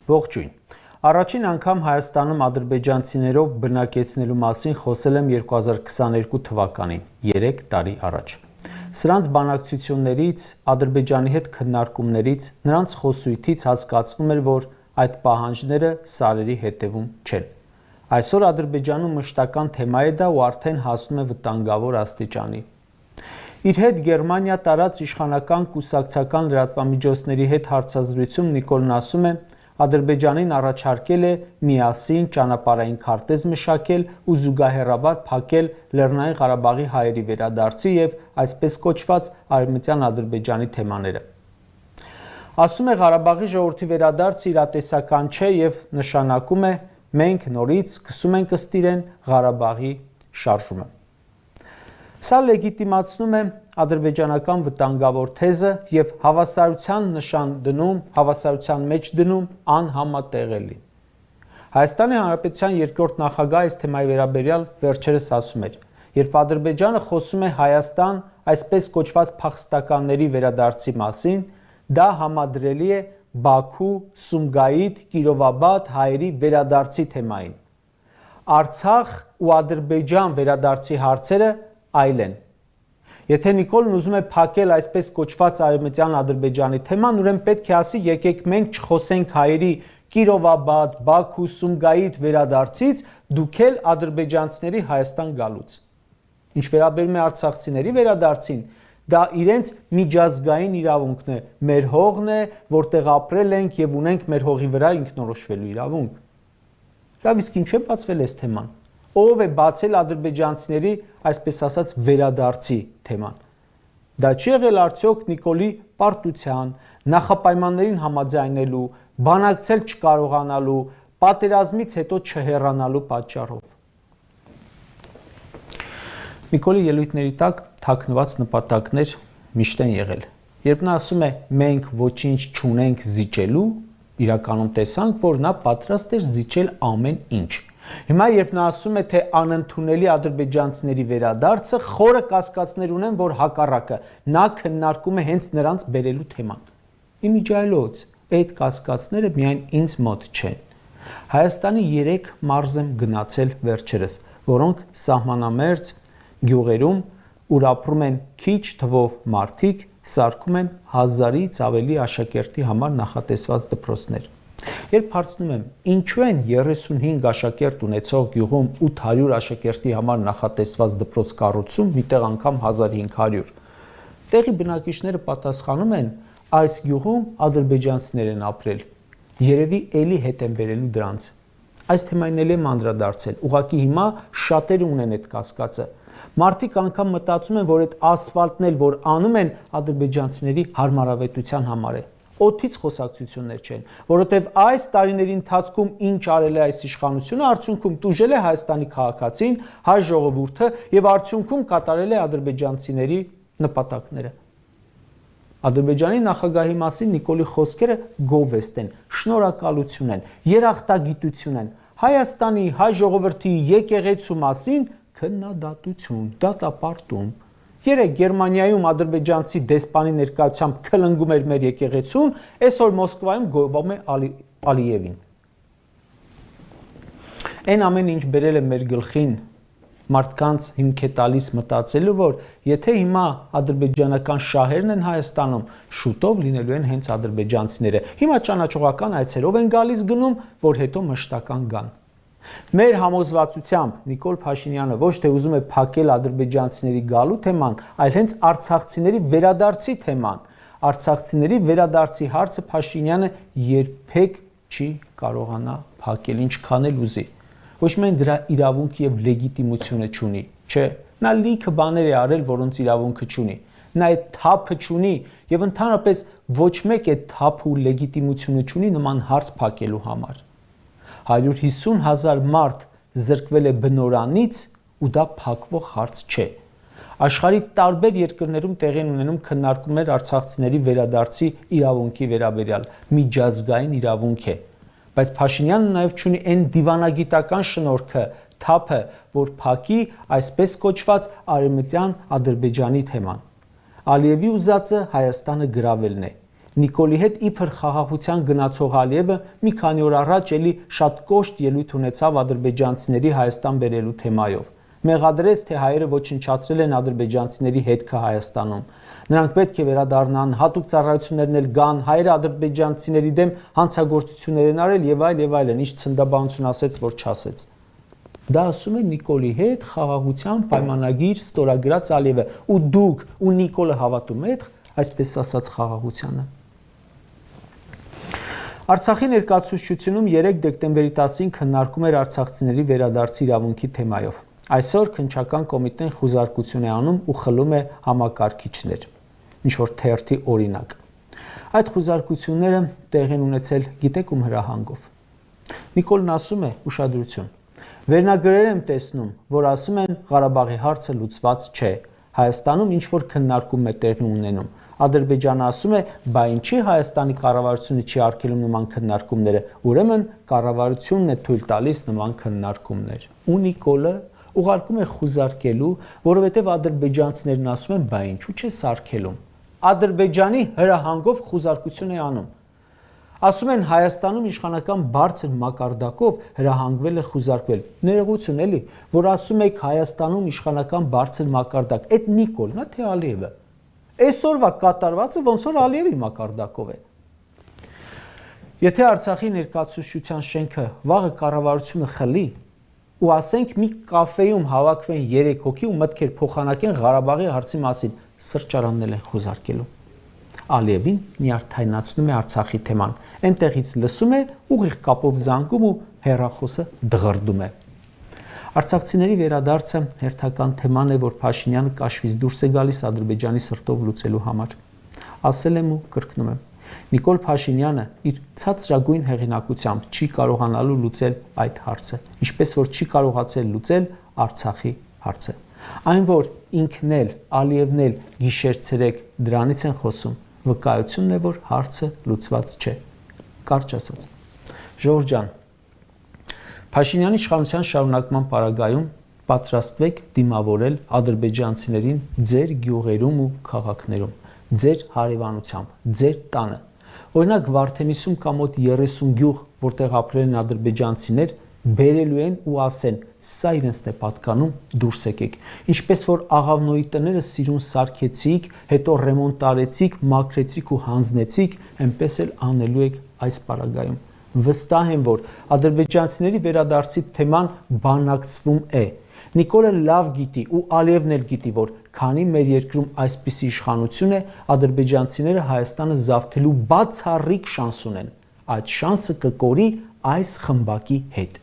Ողջույն։ Առաջին անգամ Հայաստանում ադրբեջանցիներով բնակեցնելու մասին խոսել եմ 2022 թվականին, 3 տարի առաջ։ Սրանց բանակցություններից, Ադրբեջանի հետ քննարկումներից, նրանց խոսույթից հասկացվում էր, որ այդ պահանջները սարերի հետևում չեն։ Այսօր Ադրբեջանում մշտական թեմա է դա ու արդեն հասնում է վտանգավոր աստիճանի։ Իր հետ Գերմանիա տարած իշխանական կուսակցական լրատվամիջոցների հետ հարցազրույցում Նիկոլն ասում է, Ադրբեջանին առաջարկել է միասին ճանապարհային քարտեզ մշակել ու զուգահեռաբար փակել Լեռնային Ղարաբաղի հայերի վերադարձի եւ այսպես կոչված Արևմտյան Ադրբեջանի թեմաները։ Ասում է Ղարաբաղի ժողովրդի վերադարձը իրատեսական չէ եւ նշանակում է մենք նորից սկսում ենք ըստ իրեն Ղարաբաղի շարժումը։ Սա լեգիտիմացնում է ադրբեջանական վտանգավոր թեզը եւ հավասարության մեջ դնում անհամատեղելի։ Հայաստանի Հանրապետության երկրորդ նախագահ այս թեմայի վերաբերյալ վերջերս ասում էր. երբ Ադրբեջանը խոսում է Հայաստան այսպես կոչված փախստականների վերադարձի մասին, դա համադրելի է Բաքու, Սումգայիթ, Կիրովաբադ հայերի վերադարձի թեմային։ Արցախ ու Ադրբեջան վերադարձի հարցերը այլ են։ Եթե Նիկոլն ուզում է փակել այսպես կոչված Արևմտյան Ադրբեջանի թեման, ուրեմն պետք է ասի, եկեք մենք չխոսենք հայերի Կիրովաբադ, Բաքու, Սումգայիթ վերադարձից, դուք էլ ադրբեջանցիների Հայաստան գալուց։ Ինչ վերաբերում է արցախցիների վերադարձին, դա իրենց միջազգային իրավունքն է, մեր հողն է, որտեղ ապրել ենք եւ ունենք մեր հողի վրա ինքնորոշվելու իրավունք։ Լավ, իսկ ինչու է բացվել այս թեման։ Ով է բացել ադրբեջանցիների, այսպես ասած, վերադարձի թեման։ Դա չի եղել արդյոք Նիկոլի պարտության, նախապայմաններին համաձայնելու, բանակցել չկարողանալու, պատերազմից հետո չհեռանալու պատճառով։ Նիկոլի ելույթների տակ թաքնված նպատակներ միշտ են եղել։ Երբ նա ասում է մենք ոչինչ չունենք զիջելու, իրականում տեսանք, որ նա պատրաստ էր զիջել ամեն ինչ։ Հիմա երբ նա ասում է, թե անընդունելի ադրբեջանցիների վերադարձը, խորը կասկածներ ունեն, որ հակառակը, նա քննարկում է հենց նրանց բերելու թեման։ Իմիջիայլոց, այդ կասկածները միայն ինձ մոտ չեն։ Հայաստանի 3 մարզ եմ գնացել վերջերս, որոնք սահմանամերձ գյուղերում, ուր ապրում են քիչ թվով մարդիկ, սարքում են 1000-ից ավելի աշակերտի համար նախատեսված դպրոցներ։ Երբ հարցնում եմ, ինչու են 35 աշակերտ ունեցող գյուղում 800 աշակերտի համար նախատեսված դպրոց կառուցում, միտեղ անգամ 1500, տեղի բնակիչները պատասխանում են, այս գյուղում ադրբեջանցիներ են ապրել, երևի էլի հետ են բերելու դրանց։ Այս թեմային էլ եմ անդրադարձել, ուղղակի հիմա շատերը ունեն այդ կասկածը։ Մարդիկ անգամ մտածում են, որ այդ ասֆալտն էլ որ անում են ադրբեջանցիների հարմարավետության համար է։ Օդից խոսակցություններ չեն, որովհետև այս տարիների ընթացքում ինչ արել է այս իշխանությունը, արդյունքում տուժել է Հայաստանի քաղաքացին, հայ ժողովուրդը եւ արդյունքում կատարել է ադրբեջանցիների նպատակները։ Ադրբեջանի նախագահի մասին Նիկոլի խոսքերը գովեստ են, շնորհակալություն են, երախտագիտություն են, Հայաստանի հայ ժողովրդի եկեղեցու մասին քննադատություն, դատապարտում։ Երեք Գերմանիայում ադրբեջանցի դեսպանի ներկայությամբ քլնգում էր մեր եկեղեցուն, այսօր Մոսկվայում գովում է Ալիևին։ Այն ամեն ինչ բերել է մեր գլխին, մարդկանց հիմք է տալիս մտածելու, որ եթե հիմա ադրբեջանական շահերն են Հայաստանում, շուտով լինելու են հենց ադրբեջանցիները։ Հիմա ճանաչողական այցերով են գալիս գնում, որ հետո մշտական գան։ Մեր համոզվածությամբ Նիկոլ Փաշինյանը ոչ թե ուզում է փակել ադրբեջանցիների գալու թեման, այլ հենց արցախցիների վերադարձի թեման։ Արցախցիների վերադարձի հարցը Փաշինյանը երբեք չի կարողանա փակել, ինչքան էլ ուզի։ Ոչ միայն դրա իրավունք եւ լեգիտիմությունը չունի, չէ, նա լիքը բաներ է արել, որոնց իրավունքը չունի։ Նա այդ թափը չունի եւ ընդհանրապես ոչ մեկ այդ թափ ու լեգիտիմությունը չունի նման հարց փակելու համար։ 150,000 մարդ զրկվել է բնորանից ու դա փակվող հարց չէ։ Աշխարհի տարբեր երկրներում տեղի են ունենում քննարկումներ արցախցիների վերադարձի իրավունքի վերաբերյալ, միջազգային իրավունք է։ Բայց Փաշինյանը նաև չունի այն դիվանագիտական շնորհքը, թափը, որ փակի այսպես կոչված Արևմտյան Ադրբեջանի թեման։ Ալիևի ուզածը Հայաստանը գրավելն է։ Նիկոլի հետ իբր խաղաղության գնացող Ալիևը մի քանի օր առաջ էլի շատ կոշտ ելույթ ունեցավ ադրբեջանցիների Հայաստան բերելու թեմայով։ Մեղադրեց, թե հայերը ոչնչացրել են ադրբեջանցիների հետքը Հայաստանում։ Նրանք պետք է վերադառնան, հատուկ ծառայություններն էլ գան, հայերը ադրբեջանցիների դեմ հանցագործություններ են արել եւ այլն, ինչ ցնդաբանություն ասեց, որ չասեց։ Դա ասում է Նիկոլի հետ խաղաղության պայմանագիր ստորագրած Ալիևը, ու դուք ու Նիկոլը հավատում եք, այսպես ասած, խաղաղությանը։ Արցախի ներկայացուցչությունում 3 դեկտեմբերի 10-ին քննարկում էր արցախցիների վերադարձի իրավունքի թեմայով։ Այսօր քննչական կոմիտեն խուզարկություն է անում ու խլում է համակարգիչներ, ինչ որ թերթի օրինակ։ Այդ խուզարկությունները տեղի են ունեցել գիտեք ում հրահանգով։ Նիկոլն ասում է ուշադրություն։ Վերնագրեր եմ տեսնում, որ ասում են Ղարաբաղի հարցը լուծված չէ։ Հայաստանում ինչ որ քննարկում է տեղի ունենում։ Ադրբեջանը ասում է, բա ինչի Հայաստանի կառավարությունը չի արգելում նման քննարկումները, ուրեմն կառավարությունն է թույլ տալիս նման քննարկումներ։ Ու Նիկոլը ուղարկում է խուզարկելու, որովհետև ադրբեջանցիներն ասում են, բա ինչու՞ չես արգելում։ Ադրբեջանի հրահանգով խուզարկություն է անում։ Ասում են Հայաստանում իշխանական բարձր մակարդակով հրահանգվել է խուզարկվել։ Ներողություն էլի, որ ասում եք Հայաստանում իշխանական բարձր մակարդակ, այդ Նիկոլն է թե Ալիևը։ Այսօրվա կատարվածը ոնց որ Ալիևի մակարդակով է։ Եթե Արցախի ներկայացուցչության շենքը վաղը կառավարությունը խլի ու ասենք մի կաֆեում հավաքվեն 3 հոգի ու մտքեր փոխանակեն Ղարաբաղի հարցի մասին, սրճարաններ են խուզարկելու։ Ալիևին նյարդայնացնում է Արցախի թեման, այնտեղից լսում է, ուղիղ կապով զանգում ու հեռախոսը դղրդում է։ Արցախցիների վերադարձը հերթական թեման է, որ Փաշինյանը կաշվից դուրս է գալիս Ադրբեջանի սրտով լուծելու համար։ Ասել եմ ու կրկնում եմ։ Նիկոլ Փաշինյանը իր ցածրագույն հեղինակությամբ չի կարողանալու լուծել այդ հարցը, ինչպես որ չի կարողացել լուծել Արցախի հարցը։ Այն որ ինքն էլ Ալիևն էլ գիշեր-ցերեկ դրանից են խոսում, վկայությունն է, որ հարցը լուծված չէ։ Կարճ ասած։ Ժողովուրդ ջան, Փաշինյանի իշխանության շարունակման պարագայում պատրաստվեք դիմավորել ադրբեջանցիներին ձեր գյուղերում ու քաղաքներում, ձեր հարևանությամբ, ձեր տանը։ Օրինակ Վարդենիսում կա մոտ 30 գյուղ, որտեղ ապրել են ադրբեջանցիներ, բերելու են ու ասեն, սա իրենցն է պատկանում, դուրս եկեք։ Ինչպես որ Աղավնոյի տները սիրուն սարքեցիք, հետո ռեմոնտ արեցիք, մաքրեցիք ու հանձնեցիք, այնպես էլ անելու եք այս պարագայում։ Վստահ եմ, որ ադրբեջանցիների վերադարձի թեման բանակցվում է։ Նիկոլը լավ գիտի ու Ալիևն էլ գիտի, որ քանի մեր երկրում այսպիսի իշխանություն է, ադրբեջանցիները Հայաստանը զավթելու բացառիկ շանս ունեն։ Այդ շանսը կկորի այս խմբակի հետ։